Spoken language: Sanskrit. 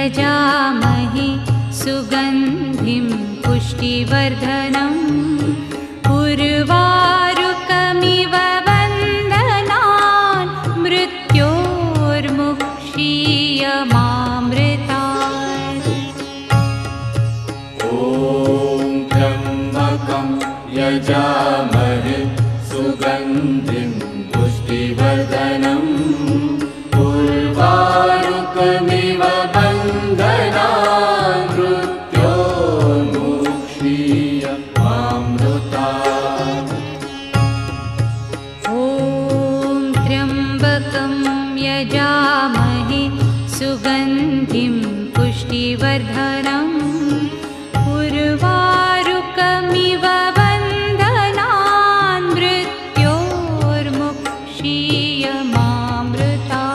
यजामहे सुगन्धिं पुष्टिवर्धनम् उर्वारुकमिव वन्दनान् मृत्योर्मुक्षीयमामृतात्। ॐ त्र्यम्बकं यजामहे सुगन्धिं पुष्टिवर्धनम् उर्वारुकमिव वन्दनान् मृत्योर्मुक्षीयमामृतात्। ॐ त्र्यम्बकं यजामहे सुगन्धिं पुष्टिवर्धनम्